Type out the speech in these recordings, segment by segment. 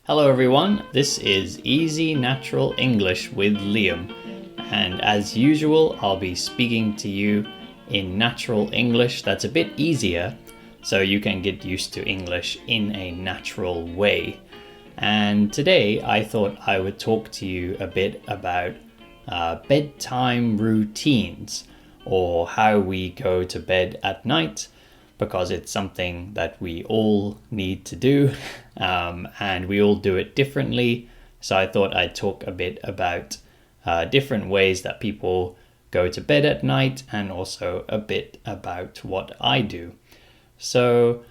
Hello everyone, this is Easy Natural English with Liam, and as usual I'll be speaking to you in natural English that's a bit easier so you can get used to English in a natural way. And today I thought I would talk to you a bit about bedtime routines, or how we go to bed at night, because it's something that we all need to do and we all do it differently. So I thought I'd talk a bit about different ways that people go to bed at night, and also a bit about what I do. So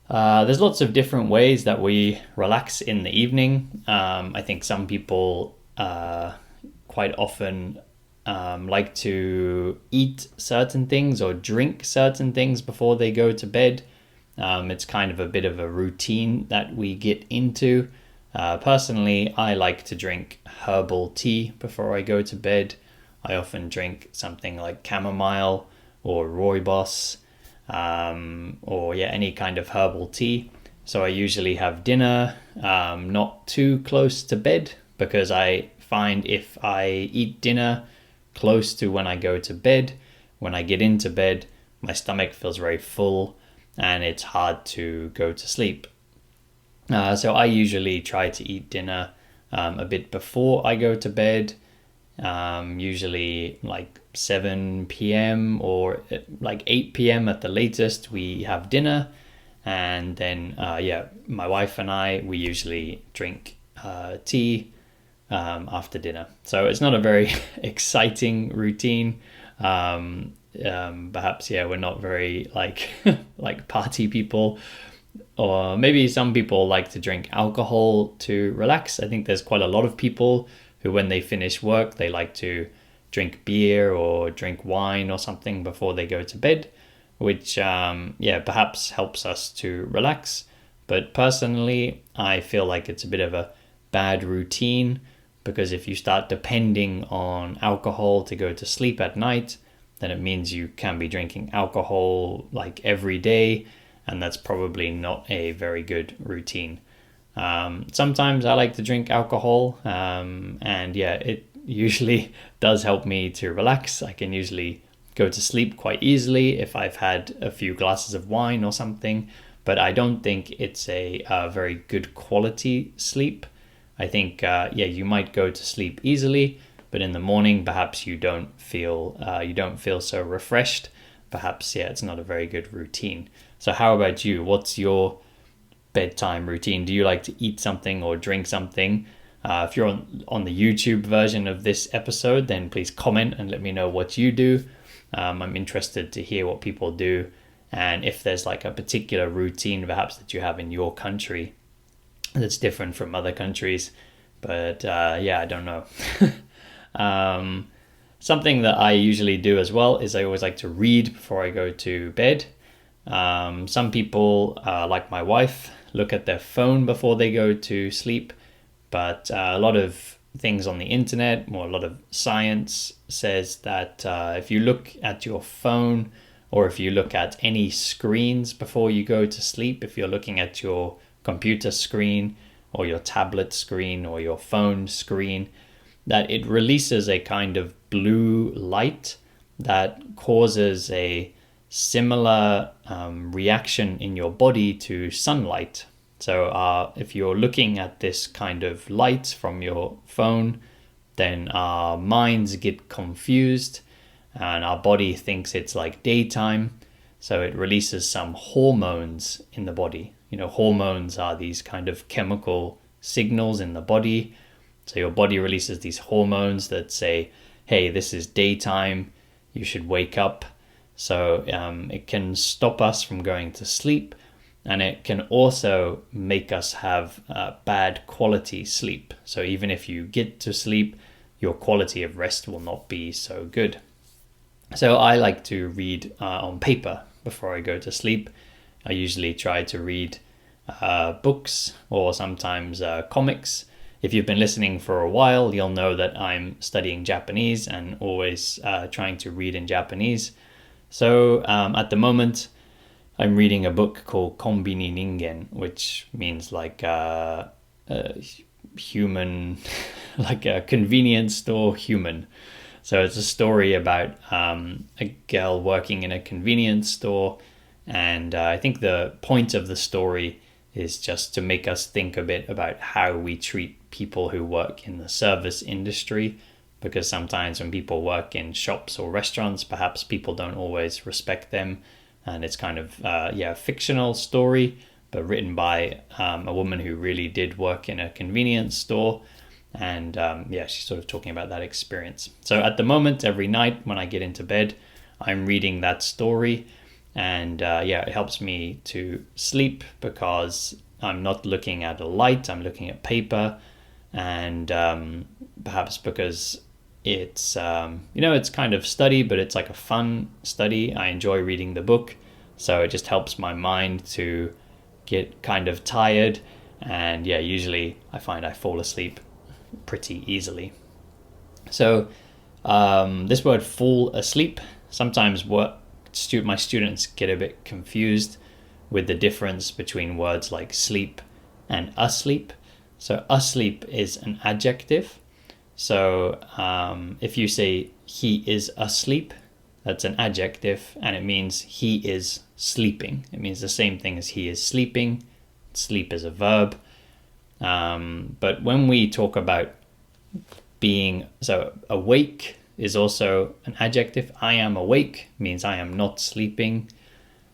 there's lots of different ways that we relax in the evening. I think some people quite often like to eat certain things or drink certain things before they go to bed. It's kind of a bit of a routine that we get into. Personally, I like to drink herbal tea before I go to bed. I often drink something like chamomile or rooibos, or any kind of herbal tea. So I usually have dinner not too close to bed, because I find if I eat dinner close to when I go to bed, when I get into bed, my stomach feels very full and it's hard to go to sleep. So I usually try to eat dinner a bit before I go to bed, usually like 7 p.m. or like 8 p.m. at the latest we have dinner. And then, my wife and I, we usually drink tea after dinner. So it's not a very exciting routine. Perhaps we're not very like party people, or maybe some people like to drink alcohol to relax. I think there's quite a lot of people who, when they finish work, they like to drink beer or drink wine or something before they go to bed, which perhaps helps us to relax. But personally, I feel like it's a bit of a bad routine, because if you start depending on alcohol to go to sleep at night, then it means you can be drinking alcohol like every day, and that's probably not a very good routine. Sometimes I like to drink alcohol, and it usually does help me to relax. I can usually go to sleep quite easily if I've had a few glasses of wine or something, but I don't think it's a very good quality sleep. I think, you might go to sleep easily, but in the morning, perhaps you don't feel so refreshed. Perhaps, it's not a very good routine. So how about you? What's your bedtime routine? Do you like to eat something or drink something? If you're on the YouTube version of this episode, then please comment and let me know what you do. I'm interested to hear what people do, and if there's like a particular routine perhaps that you have in your country that's different from other countries. But I don't know. Something that I usually do as well is I always like to read before I go to bed. Some people, like my wife, look at their phone before they go to sleep, but a lot of things on the internet, or a lot of science says that if you look at your phone, or if you look at any screens before you go to sleep, if you're looking at your computer screen or your tablet screen or your phone screen, that it releases a kind of blue light that causes a similar reaction in your body to sunlight. So if you're looking at this kind of light from your phone, then our minds get confused and our body thinks it's like daytime. So it releases some hormones in the body. Hormones are these kind of chemical signals in the body. So your body releases these hormones that say, hey, this is daytime, you should wake up. So it can stop us from going to sleep, and it can also make us have bad quality sleep. So even if you get to sleep, your quality of rest will not be so good. So I like to read on paper before I go to sleep. I usually try to read books, or sometimes comics. If you've been listening for a while, you'll know that I'm studying Japanese and always trying to read in Japanese. So at the moment, I'm reading a book called Konbini Ningen, which means like human, like a convenience store human. So it's a story about a girl working in a convenience store, and I think the point of the story is just to make us think a bit about how we treat people who work in the service industry, because sometimes when people work in shops or restaurants, perhaps people don't always respect them, and it's kind of a fictional story, but written by a woman who really did work in a convenience store. And she's sort of talking about that experience. So at the moment, every night when I get into bed, I'm reading that story, and it helps me to sleep because I'm not looking at a light, I'm looking at paper, and perhaps because it's it's kind of study, but it's like a fun study. I enjoy reading the book, so it just helps my mind to get kind of tired, and usually I find I fall asleep pretty easily. So this word fall asleep, sometimes my students get a bit confused with the difference between words like sleep and asleep. So asleep is an adjective. So if you say he is asleep, that's an adjective, and it means he is sleeping. It means the same thing as he is sleeping. Sleep is a verb. But when we talk about awake is also an adjective. I am awake means I am not sleeping.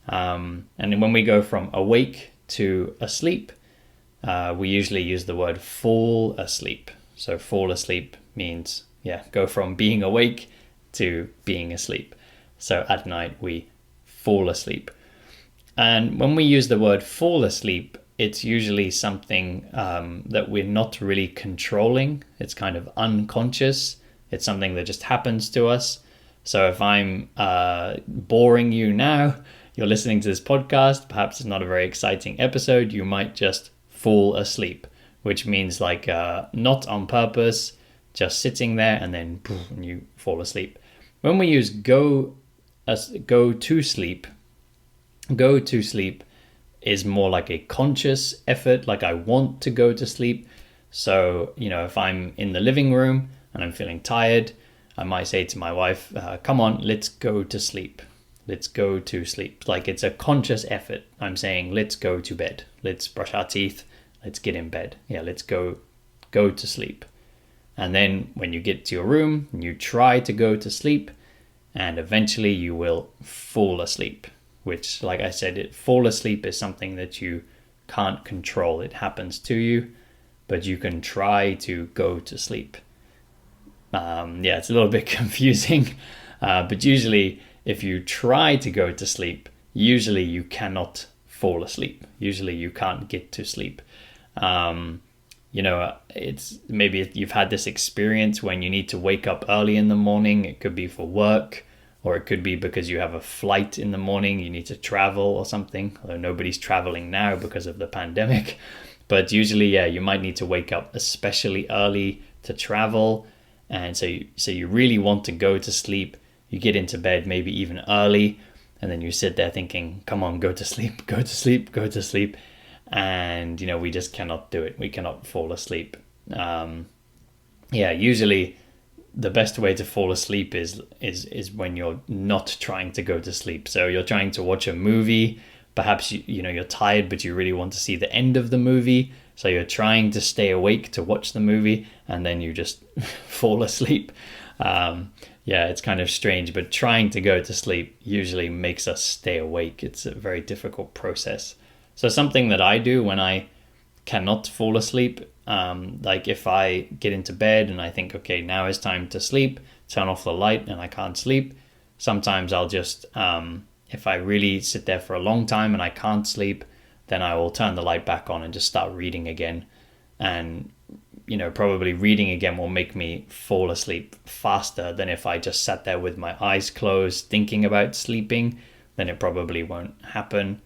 And when we go from awake to asleep, we usually use the word fall asleep. So fall asleep means, go from being awake to being asleep. So at night we fall asleep. And when we use the word fall asleep, it's usually something that we're not really controlling. It's kind of unconscious. It's something that just happens to us. So if I'm boring you now, you're listening to this podcast, perhaps it's not a very exciting episode, you might just fall asleep, which means like not on purpose, just sitting there, and then boom, you fall asleep. When we use go to sleep is more like a conscious effort, like I want to go to sleep. So, if I'm in the living room and I'm feeling tired, I might say to my wife, come on, let's go to sleep. Let's go to sleep. Like it's a conscious effort. I'm saying, let's go to bed. Let's brush our teeth. Let's get in bed. Let's go to sleep. And then when you get to your room, you try to go to sleep, and eventually you will fall asleep. Which, like I said, fall asleep is something that you can't control. It happens to you, but you can try to go to sleep. It's a little bit confusing, but usually if you try to go to sleep, usually you cannot fall asleep. Usually you can't get to sleep. It's maybe you've had this experience when you need to wake up early in the morning. It could be for work, or it could be because you have a flight in the morning, you need to travel or something, although nobody's traveling now because of the pandemic. But usually, you might need to wake up especially early to travel. And so you really want to go to sleep. You get into bed maybe even early, and then you sit there thinking, come on, go to sleep, go to sleep, go to sleep. And, we just cannot do it. We cannot fall asleep. Usually the best way to fall asleep is when you're not trying to go to sleep. So you're trying to watch a movie. Perhaps you're tired, but you really want to see the end of the movie. So you're trying to stay awake to watch the movie, and then you just fall asleep. It's kind of strange, but trying to go to sleep usually makes us stay awake. It's a very difficult process. So something that I do when I cannot fall asleep, like if I get into bed and I think, okay, now is time to sleep, turn off the light and I can't sleep. Sometimes I'll just, if I really sit there for a long time and I can't sleep, then I will turn the light back on and just start reading again. And, probably reading again will make me fall asleep faster than if I just sat there with my eyes closed thinking about sleeping. Then it probably won't happen.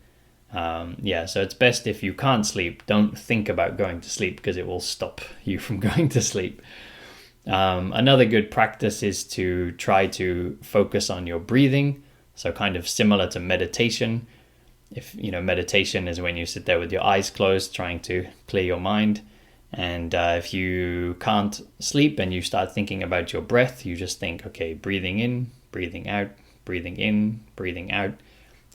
So it's best if you can't sleep, don't think about going to sleep, because it will stop you from going to sleep. Another good practice is to try to focus on your breathing. So kind of similar to meditation. If meditation is when you sit there with your eyes closed trying to clear your mind. And if you can't sleep and you start thinking about your breath, you just think, okay, breathing in, breathing out, breathing in, breathing out.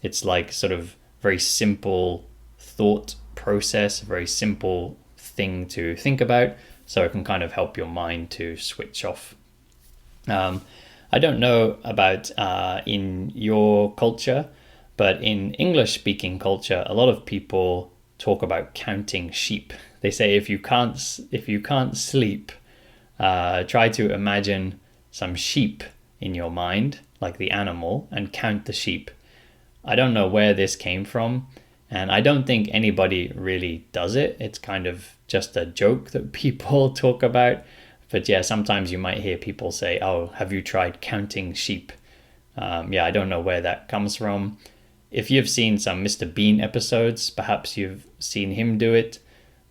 It's like sort of very simple thought process, a very simple thing to think about. So it can kind of help your mind to switch off. I don't know about in your culture, but in English speaking culture, a lot of people talk about counting sheep. They say if you can't sleep, try to imagine some sheep in your mind, like the animal, and count the sheep. I don't know where this came from, and I don't think anybody really does it. It's kind of just a joke that people talk about. But yeah, sometimes you might hear people say, oh, have you tried counting sheep? Yeah, I don't know where that comes from. If you've seen some Mr. Bean episodes, perhaps you've seen him do it.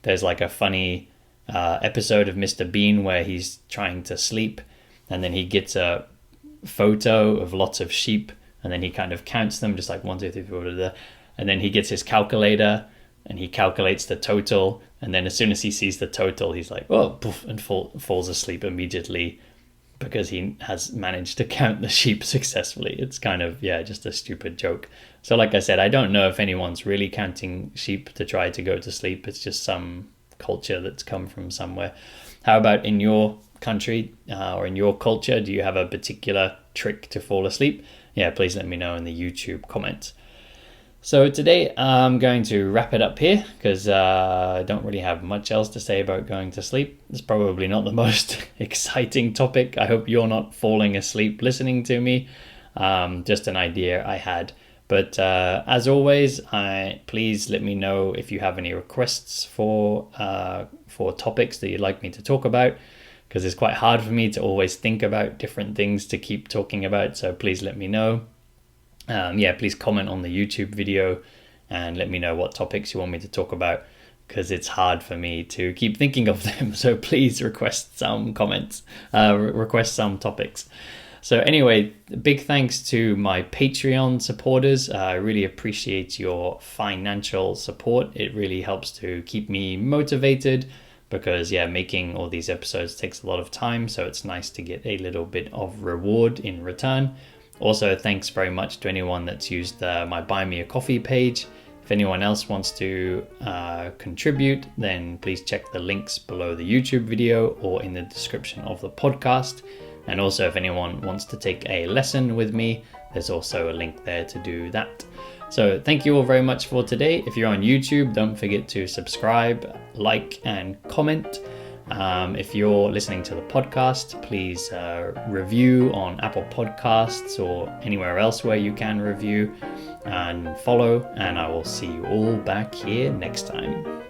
There's like a funny episode of Mr. Bean where he's trying to sleep, and then he gets a photo of lots of sheep, and then he kind of counts them, just like 1, 2, 3, 4, blah, blah, blah. And then he gets his calculator and he calculates the total, and then as soon as he sees the total, he's like, oh, poof, and falls asleep immediately because he has managed to count the sheep successfully. It's kind of, yeah, just a stupid joke. So like I said, I don't know if anyone's really counting sheep to try to go to sleep. It's just some culture that's come from somewhere. How about in your country or in your culture? Do you have a particular trick to fall asleep? Yeah, please let me know in the YouTube comments. So today I'm going to wrap it up here because I don't really have much else to say about going to sleep. It's probably not the most exciting topic. I hope you're not falling asleep listening to me. Just an idea I had. But as always, please let me know if you have any requests for topics that you'd like me to talk about, because it's quite hard for me to always think about different things to keep talking about. So please let me know. Please comment on the YouTube video and let me know what topics you want me to talk about, because it's hard for me to keep thinking of them. So please request some comments, request some topics. So anyway, big thanks to my Patreon supporters. I really appreciate your financial support. It really helps to keep me motivated because, making all these episodes takes a lot of time. So it's nice to get a little bit of reward in return. Also, thanks very much to anyone that's used my Buy Me a Coffee page. If anyone else wants to contribute, then please check the links below the YouTube video or in the description of the podcast. And also, if anyone wants to take a lesson with me, there's also a link there to do that. So thank you all very much for today. If you're on YouTube, don't forget to subscribe, like, and comment. If you're listening to the podcast, please review on Apple Podcasts or anywhere else where you can review, and follow, and I will see you all back here next time.